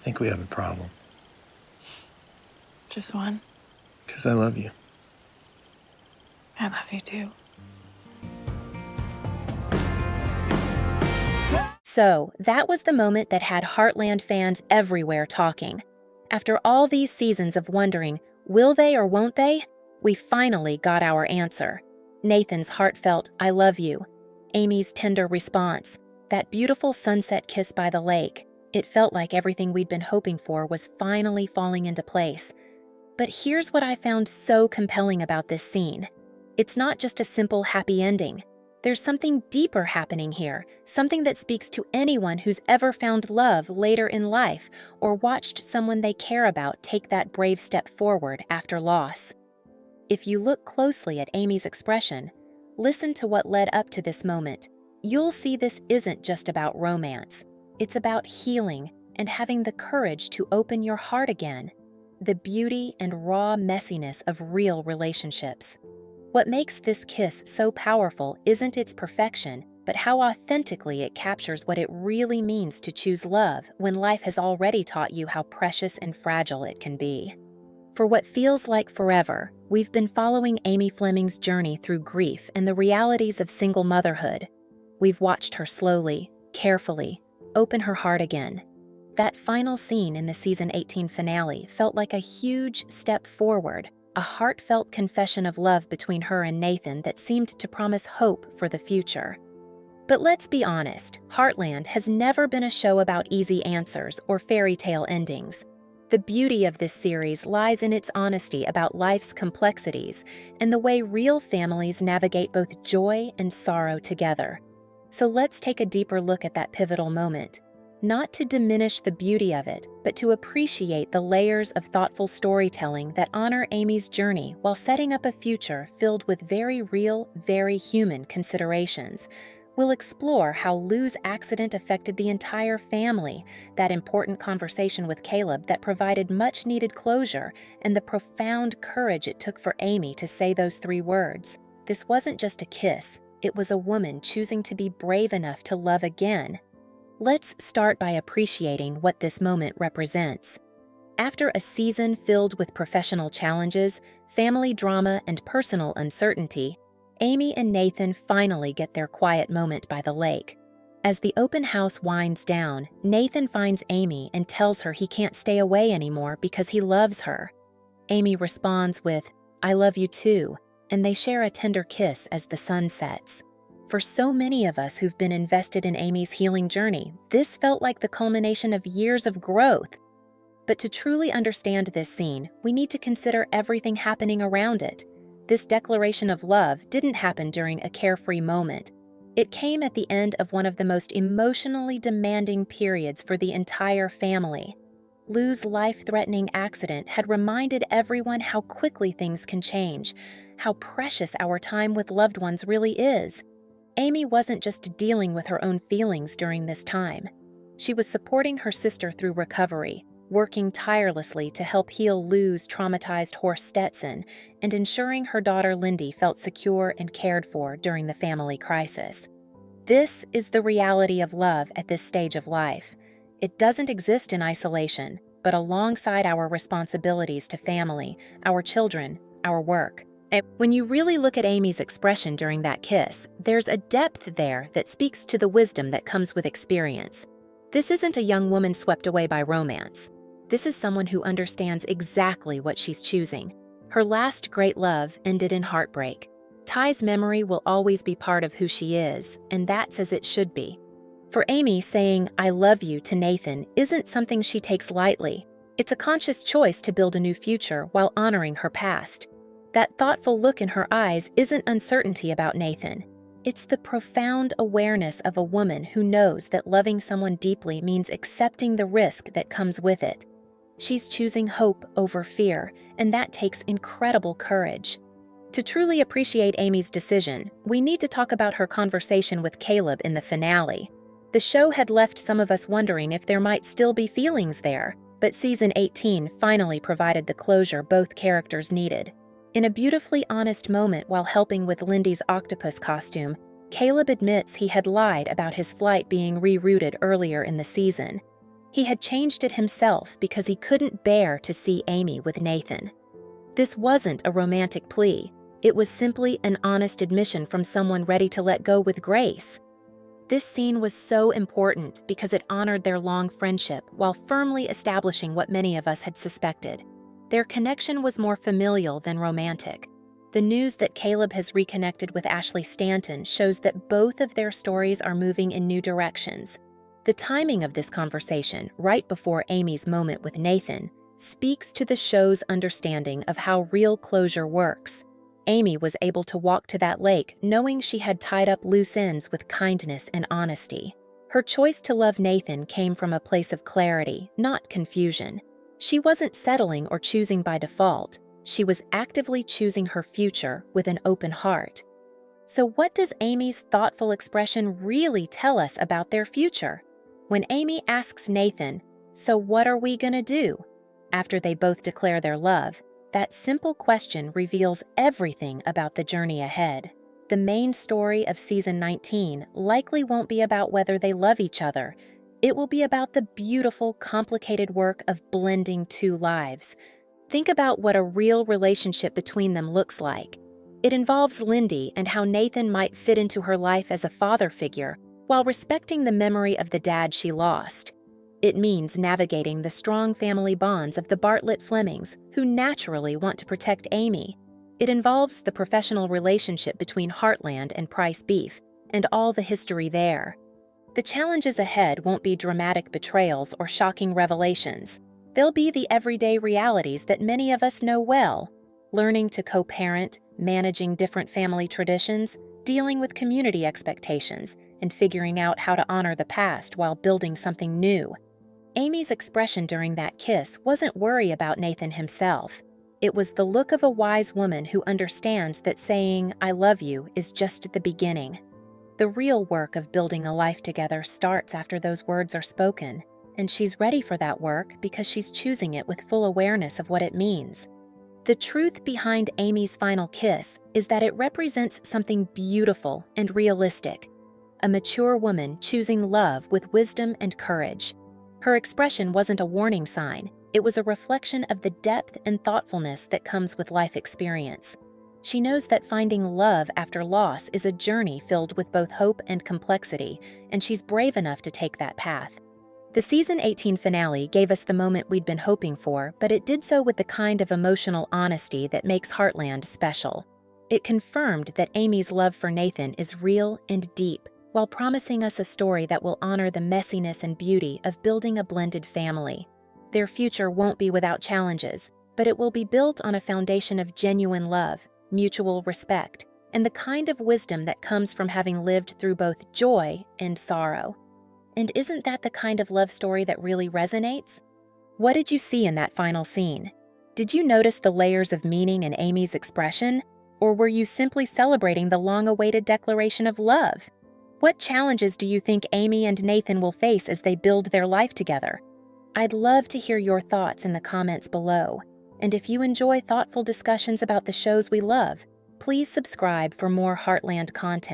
think we have a problem. Just one. Because I love you. I love you too. So, that was the moment that had Heartland fans everywhere talking. After all these seasons of wondering, will they or won't they? We finally got our answer. Nathan's heartfelt, "I love you." Amy's tender response, that beautiful sunset kiss by the lake. It felt like everything we'd been hoping for was finally falling into place. But here's what I found so compelling about this scene. It's not just a simple happy ending. There's something deeper happening here, something that speaks to anyone who's ever found love later in life or watched someone they care about take that brave step forward after loss. If you look closely at Amy's expression, listen to what led up to this moment, you'll see this isn't just about romance. It's about healing and having the courage to open your heart again, the beauty and raw messiness of real relationships. What makes this kiss so powerful isn't its perfection, but how authentically it captures what it really means to choose love when life has already taught you how precious and fragile it can be. For what feels like forever, we've been following Amy Fleming's journey through grief and the realities of single motherhood. We've watched her slowly, carefully, open her heart again. That final scene in the season 18 finale felt like a huge step forward, a heartfelt confession of love between her and Nathan that seemed to promise hope for the future. But let's be honest, Heartland has never been a show about easy answers or fairy tale endings. The beauty of this series lies in its honesty about life's complexities and the way real families navigate both joy and sorrow together. So let's take a deeper look at that pivotal moment. Not to diminish the beauty of it, but to appreciate the layers of thoughtful storytelling that honor Amy's journey while setting up a future filled with very real, very human considerations. We'll explore how Lou's accident affected the entire family, that important conversation with Caleb that provided much-needed closure, and the profound courage it took for Amy to say those 3 words. This wasn't just a kiss, it was a woman choosing to be brave enough to love again. Let's start by appreciating what this moment represents. After a season filled with professional challenges, family drama, and personal uncertainty, Amy and Nathan finally get their quiet moment by the lake. As the open house winds down, Nathan finds Amy and tells her he can't stay away anymore because he loves her. Amy responds with, "I love you too," and they share a tender kiss as the sun sets. For so many of us who've been invested in Amy's healing journey, this felt like the culmination of years of growth. But to truly understand this scene, we need to consider everything happening around it. This declaration of love didn't happen during a carefree moment. It came at the end of one of the most emotionally demanding periods for the entire family. Lou's life-threatening accident had reminded everyone how quickly things can change, how precious our time with loved ones really is. Amy wasn't just dealing with her own feelings during this time. She was supporting her sister through recovery, working tirelessly to help heal Lou's traumatized horse Stetson, and ensuring her daughter Lindy felt secure and cared for during the family crisis. This is the reality of love at this stage of life. It doesn't exist in isolation, but alongside our responsibilities to family, our children, our work. When you really look at Amy's expression during that kiss, there's a depth there that speaks to the wisdom that comes with experience. This isn't a young woman swept away by romance. This is someone who understands exactly what she's choosing. Her last great love ended in heartbreak. Ty's memory will always be part of who she is, and that's as it should be. For Amy, saying, "I love you" to Nathan isn't something she takes lightly. It's a conscious choice to build a new future while honoring her past. That thoughtful look in her eyes isn't uncertainty about Nathan. It's the profound awareness of a woman who knows that loving someone deeply means accepting the risk that comes with it. She's choosing hope over fear, and that takes incredible courage. To truly appreciate Amy's decision, we need to talk about her conversation with Caleb in the finale. The show had left some of us wondering if there might still be feelings there, but season 18 finally provided the closure both characters needed. In a beautifully honest moment while helping with Lindy's octopus costume, Caleb admits he had lied about his flight being rerouted earlier in the season. He had changed it himself because he couldn't bear to see Amy with Nathan. This wasn't a romantic plea. It was simply an honest admission from someone ready to let go with grace. This scene was so important because it honored their long friendship while firmly establishing what many of us had suspected. Their connection was more familial than romantic. The news that Caleb has reconnected with Ashley Stanton shows that both of their stories are moving in new directions. The timing of this conversation, right before Amy's moment with Nathan, speaks to the show's understanding of how real closure works. Amy was able to walk to that lake knowing she had tied up loose ends with kindness and honesty. Her choice to love Nathan came from a place of clarity, not confusion. She wasn't settling or choosing by default. She was actively choosing her future with an open heart. So what does Amy's thoughtful expression really tell us about their future? When Amy asks Nathan, "So what are we gonna do?" after they both declare their love, that simple question reveals everything about the journey ahead. The main story of season 19 likely won't be about whether they love each other. It will be about the beautiful, complicated work of blending two lives. Think about what a real relationship between them looks like. It involves Lindy and how Nathan might fit into her life as a father figure while respecting the memory of the dad she lost. It means navigating the strong family bonds of the Bartlett Flemings, who naturally want to protect Amy. It involves the professional relationship between Heartland and Price Beef, and all the history there. The challenges ahead won't be dramatic betrayals or shocking revelations. They'll be the everyday realities that many of us know well: learning to co-parent, managing different family traditions, dealing with community expectations, and figuring out how to honor the past while building something new. Amy's expression during that kiss wasn't worry about Nathan himself. It was the look of a wise woman who understands that saying, "I love you," is just the beginning. The real work of building a life together starts after those words are spoken, and she's ready for that work because she's choosing it with full awareness of what it means. The truth behind Amy's final kiss is that it represents something beautiful and realistic: a mature woman choosing love with wisdom and courage. Her expression wasn't a warning sign. It was a reflection of the depth and thoughtfulness that comes with life experience. She knows that finding love after loss is a journey filled with both hope and complexity, and she's brave enough to take that path. The season 18 finale gave us the moment we'd been hoping for, but it did so with the kind of emotional honesty that makes Heartland special. It confirmed that Amy's love for Nathan is real and deep, while promising us a story that will honor the messiness and beauty of building a blended family. Their future won't be without challenges, but it will be built on a foundation of genuine love, mutual respect, and the kind of wisdom that comes from having lived through both joy and sorrow. And isn't that the kind of love story that really resonates? What did you see in that final scene? Did you notice the layers of meaning in Amy's expression? Or were you simply celebrating the long-awaited declaration of love? What challenges do you think Amy and Nathan will face as they build their life together? I'd love to hear your thoughts in the comments below. And if you enjoy thoughtful discussions about the shows we love, please subscribe for more Heartland content.